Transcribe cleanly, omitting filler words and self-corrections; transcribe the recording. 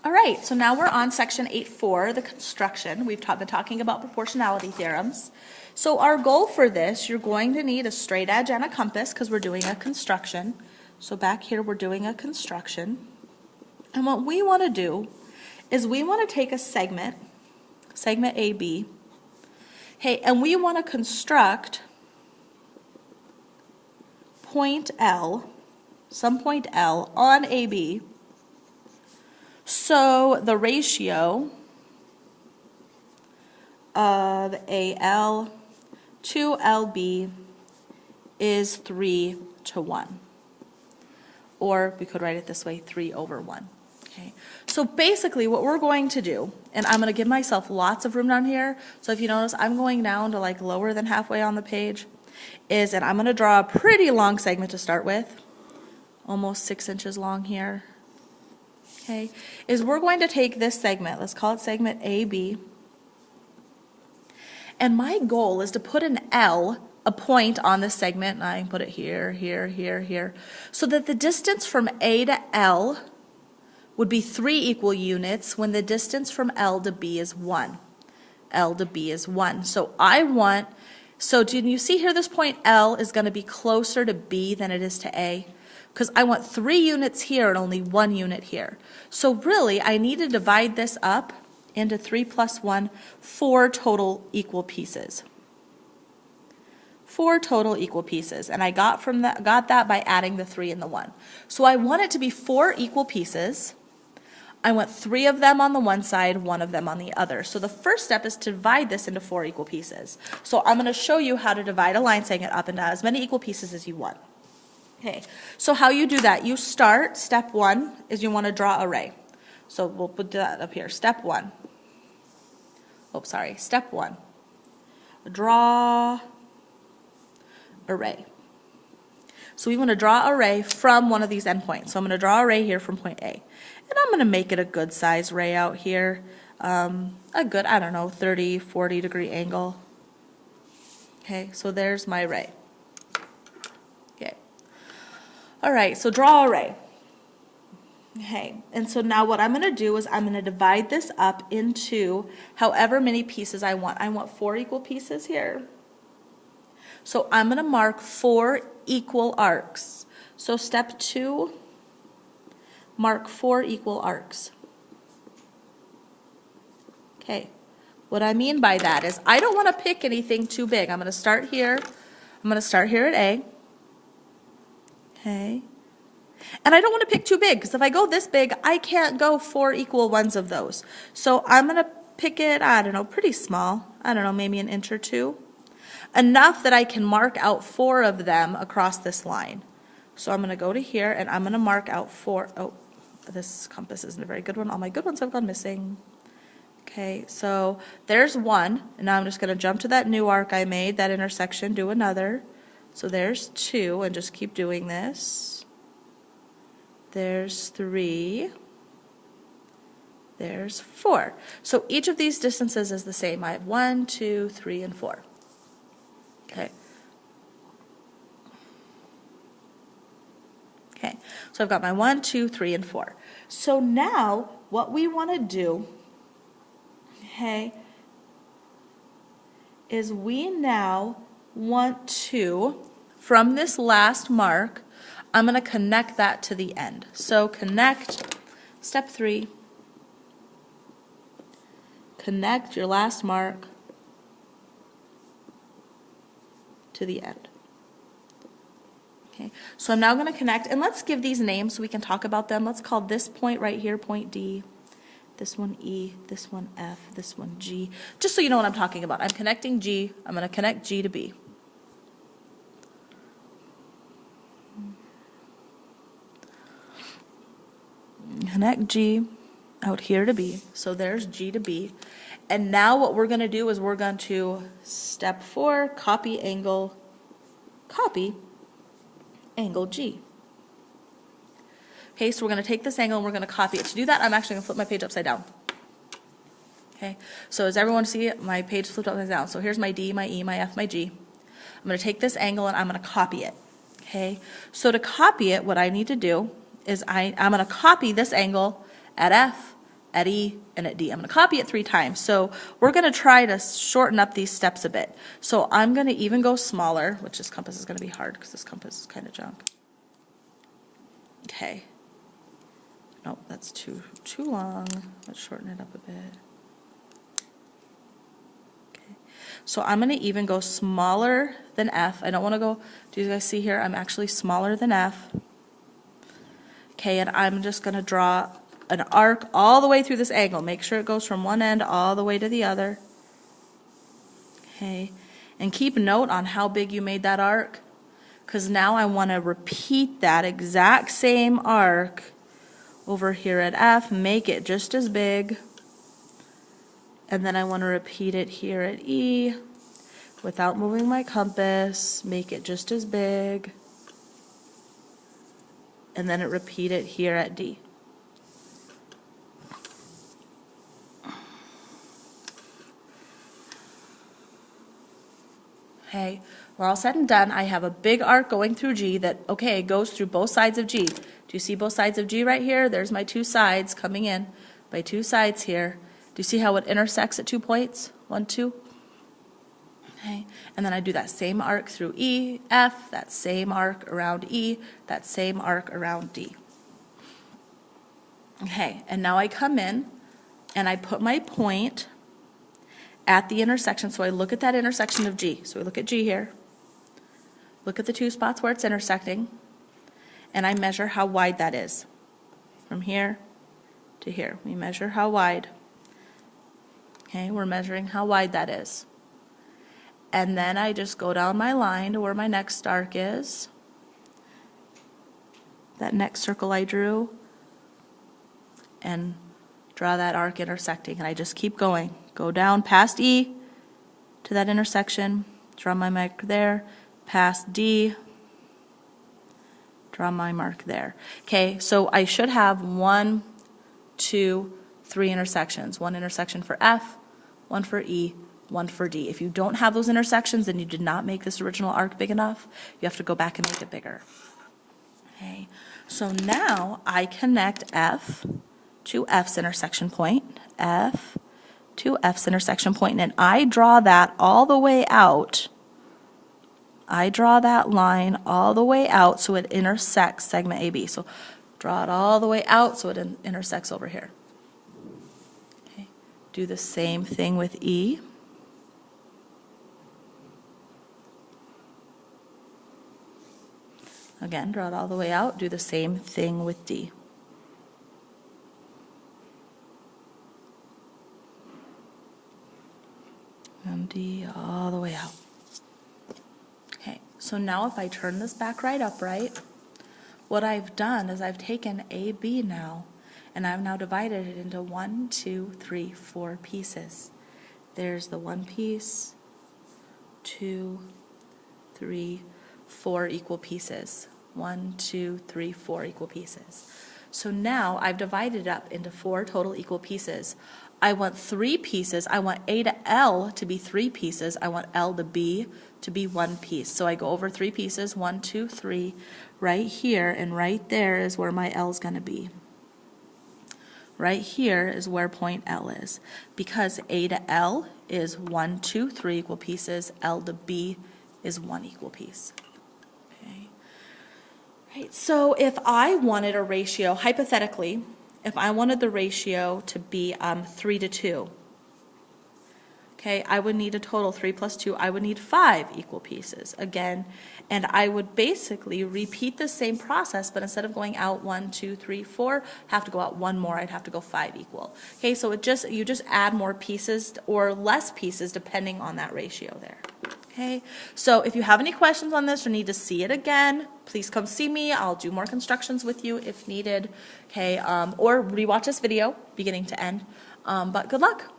All right, so now we're on section 8.4, the construction. We've been talking about proportionality theorems. So our goal for this, you're going to need a straight edge and a compass because we're doing a construction. So back here we're doing a construction. And what we want to do is we want to take a segment AB, hey, and we want to construct point L, some point L on AB. So the ratio of AL to LB is 3:1. Or we could write it this way, 3/1. Okay. So basically what we're going to do, and I'm going to give myself lots of room down here, so if you notice I'm going down to like lower than halfway on the page, and I'm going to draw a pretty long segment to start with, almost 6 inches long here. Okay, is we're going to take this segment, let's call it segment AB, and my goal is to put an L, a point on this segment, and I can put it here, here, here, here, so that the distance from A to L would be 3 equal units when the distance from L to B is 1. L to B is 1. So do you see here this point L is going to be closer to B than it is to A? Because I want 3 units here and only 1 unit here. So really, I need to divide this up into 3 plus 1, 4 total equal pieces. 4 total equal pieces. And I got that by adding the 3 and the 1. So I want it to be 4 equal pieces. I want 3 of them on the one side, 1 of them on the other. So the first step is to divide this into 4 equal pieces. So I'm going to show you how to divide a line segment up into as many equal pieces as you want. Okay, so how you do that, you start, step 1 is you want to draw a ray. So we'll put that up here, step 1. Step 1. Draw a ray. So we want to draw a ray from one of these endpoints. So I'm going to draw a ray here from point A. And I'm going to make it a good size ray out here. A good, 30, 40 degree angle. Okay, so there's my ray. All right, so draw a ray. Okay, and so now what I'm going to do is I'm going to divide this up into however many pieces I want. I want 4 equal pieces here. So I'm going to mark 4 equal arcs. So step 2, mark 4 equal arcs. Okay, what I mean by that is I don't want to pick anything too big. I'm going to start here. I'm going to start here at A. Okay. And I don't want to pick too big because if I go this big, I can't go 4 equal ones of those. So I'm going to pick it, pretty small. Maybe an inch or 2. Enough that I can mark out 4 of them across this line. So I'm going to go to here and I'm going to mark out 4. Oh, this compass isn't a very good one. All my good ones have gone missing. Okay, so there's 1. And now I'm just going to jump to that new arc I made, that intersection, do another. So there's 2, and just keep doing this. There's 3. There's 4. So each of these distances is the same. I have 1, 2, 3, and 4. Okay. Okay, so I've got my 1, 2, 3, and 4. So now what we want to do, okay, is we now want to, from this last mark, I'm going to connect that to the end. So connect, step 3, connect your last mark to the end. Okay, so I'm now going to connect, and let's give these names so we can talk about them. Let's call this point right here point D, this one E, this one F, this one G, just so you know what I'm talking about. I'm connecting G, I'm going to connect G to B. Connect G out here to B, so there's G to B. And now what we're going to do is we're going to, step 4, copy angle G. Okay, so we're going to take this angle and we're going to copy it. To do that, I'm actually going to flip my page upside down. Okay, so as everyone see it, my page flipped upside down. So here's my D, my E, my F, my G. I'm going to take this angle and I'm going to copy it. Okay, so to copy it, what I need to do is I'm going to copy this angle at F, at E, and at D. I'm going to copy it 3 times. So we're going to try to shorten up these steps a bit. So I'm going to even go smaller, which this compass is going to be hard because this compass is kind of junk. Okay. Nope, that's too long. Let's shorten it up a bit. Okay. So I'm going to even go smaller than F. I don't want to go, do you guys see here? I'm actually smaller than F. Okay, and I'm just going to draw an arc all the way through this angle. Make sure it goes from one end all the way to the other. Okay, and keep note on how big you made that arc, because now I want to repeat that exact same arc over here at F, make it just as big, and then I want to repeat it here at E without moving my compass, make it just as big, and then repeat it here at D. Okay, we're all said and done. I have a big arc going through G that, okay, goes through both sides of G. Do you see both sides of G right here? There's my 2 sides coming in by 2 sides here. Do you see how it intersects at 2 points? 1, 2. Okay, and then I do that same arc through E, F, that same arc around E, that same arc around D. Okay, and now I come in and I put my point at the intersection, so I look at that intersection of G. So we look at G here, look at the 2 spots where it's intersecting, and I measure how wide that is. From here to here, we measure how wide. Okay, we're measuring how wide that is. And then I just go down my line to where my next arc is, that next circle I drew, and draw that arc intersecting, and I just keep going. Go down past E to that intersection, draw my mark there, past D, draw my mark there. Okay, so I should have 1, 2, 3 intersections. 1 intersection for F, 1 for E, 1 for D. If you don't have those intersections, then you did not make this original arc big enough. You have to go back and make it bigger. Okay, so now I connect F to F's intersection point, F to F's intersection point, and I draw that all the way out. I draw that line all the way out so it intersects segment AB. So draw it all the way out so it intersects over here. Okay. Do the same thing with E. Again, draw it all the way out. Do the same thing with D. And D all the way out. Okay, so now if I turn this back right upright, what I've done is I've taken AB now, and I've now divided it into 1, 2, 3, 4 pieces. There's the 1 piece, 2, 3, 4 equal pieces. 1, 2, 3, 4 equal pieces. So now I've divided it up into 4 total equal pieces. I want 3 pieces. I want A to L to be 3 pieces. I want L to B to be 1 piece. So I go over 3 pieces, 1, 2, 3, right here, and right there is where my L is going to be. Right here is where point L is, because A to L is 1, 2, 3 equal pieces. L to B is 1 equal piece. Okay. Right. So if I wanted a ratio, hypothetically, if I wanted the ratio to be 3 to 2, okay, I would need a total 3 plus 2. I would need 5 equal pieces again, and I would basically repeat the same process, but instead of going out 1, 2, 3, 4, have to go out 1 more. I'd have to go 5 equal. Okay, so you just add more pieces or less pieces depending on that ratio there. Okay, so if you have any questions on this or need to see it again, please come see me. I'll do more constructions with you if needed. Okay, or rewatch this video beginning to end. But good luck.